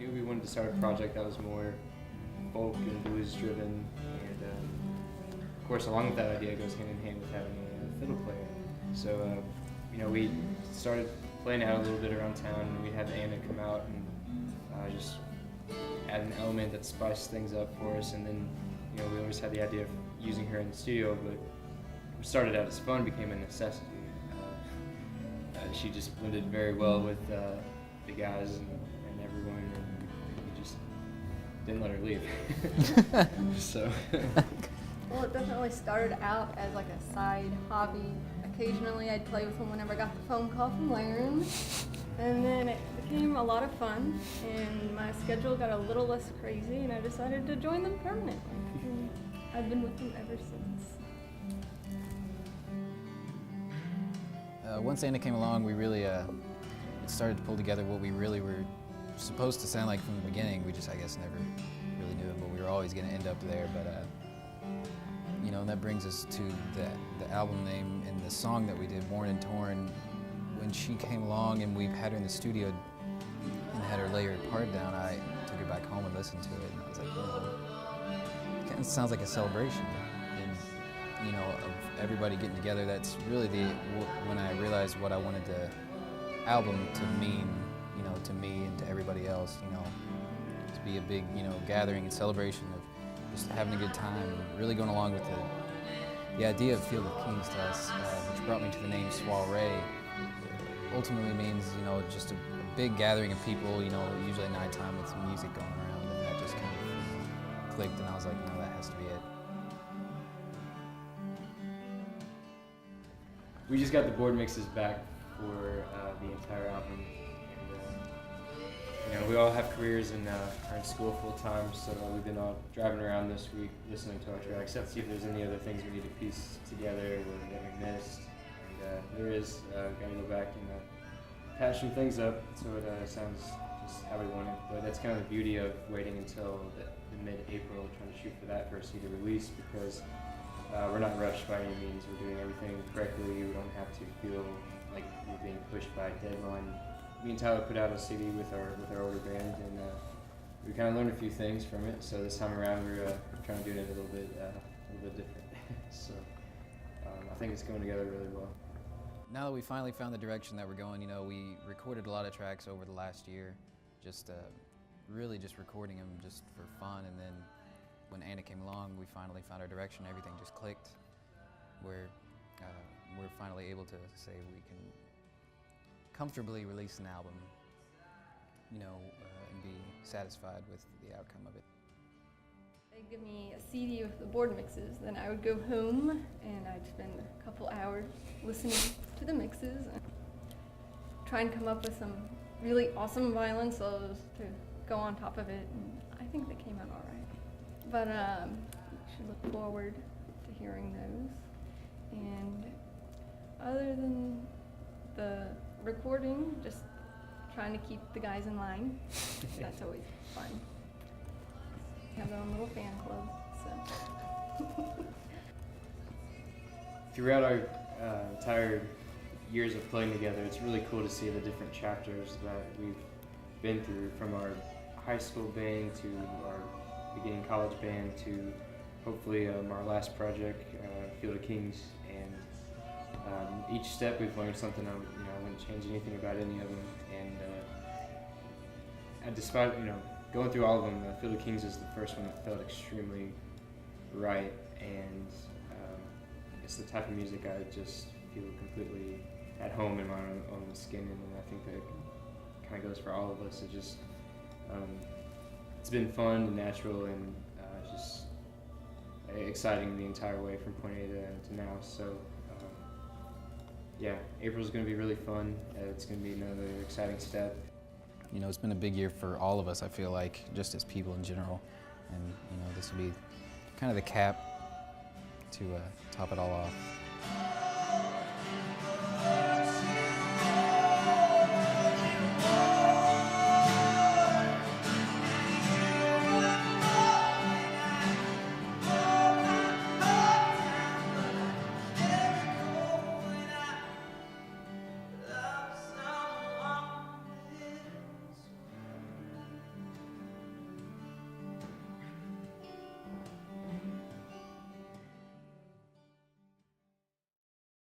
knew we wanted to start a project that was more folk and blues driven, and of course along with that idea goes hand in hand with having a fiddle player. So we started playing out a little bit around town, and we'd have Anna come out and just add an element that spiced things up for us, and then we always had the idea of using her in the studio, but what started out as fun became a necessity. She just blended very well with the guys and everyone, and we just didn't let her leave. So. Well, it definitely started out as like a side hobby. Occasionally I'd play with him whenever I got the phone call from Laren. And then it became a lot of fun, and my schedule got a little less crazy, and I decided to join them permanently. And I've been with them ever since. Once Anna came along, we really started to pull together what we really were supposed to sound like from the beginning. We just, I guess, never really knew it, but we were always going to end up there. But and that brings us to the album name and the song that we did, Worn and Torn. When she came along and we had her in the studio and had her lay her part down, I took her back home and listened to it, and I was like, it kind of sounds like a celebration. And, of everybody getting together, that's really when I realized what I wanted the album to mean, to me and to everybody else, to be a big, gathering and celebration of just having a good time, and really going along with the idea of Field of Kings to us, which brought me to the name Soiree. Ultimately means, just a big gathering of people, usually at nighttime with some music going around, and that just kind of clicked, and I was like, no, that has to be it. We just got the board mixes back for the entire album, and we all have careers and are in school full time, so we've been all driving around this week listening to our tracks to see if there's any other things we need to piece together that we missed. There is, going to go back and patch some things up so it sounds just how we want it. But that's kind of the beauty of waiting until the mid-April, trying to shoot for that for a CD release, because we're not rushed by any means. We're doing everything correctly. We don't have to feel like we're being pushed by a deadline. Me and Tyler put out a CD with our older band, and we kind of learned a few things from it. So this time around, we're trying to do it a little bit different. So I think it's going together really well. Now that we finally found the direction that we're going, we recorded a lot of tracks over the last year, just really just recording them just for fun, and then when Anna came along, we finally found our direction. Everything just clicked, where we're finally able to say we can comfortably release an album, and be satisfied with the outcome of it. They'd give me a CD with the board mixes, then I would go home and I'd spend a couple hours listening to the mixes and try and come up with some really awesome violin solos to go on top of it, and I think they came out all right. But you should look forward to hearing those. And other than the recording, just trying to keep the guys in line. That's always fun. Have their own little fan club, so. Throughout our entire years of playing together, it's really cool to see the different chapters that we've been through, from our high school band to our beginning college band to hopefully our last project, Field of Kings. And each step we've learned something. I wouldn't change anything about any of them. And despite going through all of them, Field of Kings is the first one that felt extremely right, and it's the type of music I just feel completely at home in my own skin, and I think that kind of goes for all of us. It just it's been fun and natural, and just exciting the entire way from point A to now. So yeah, April's going to be really fun. It's going to be another exciting step. It's been a big year for all of us, I feel like, just as people in general. And, this will be kind of the cap to top it all off.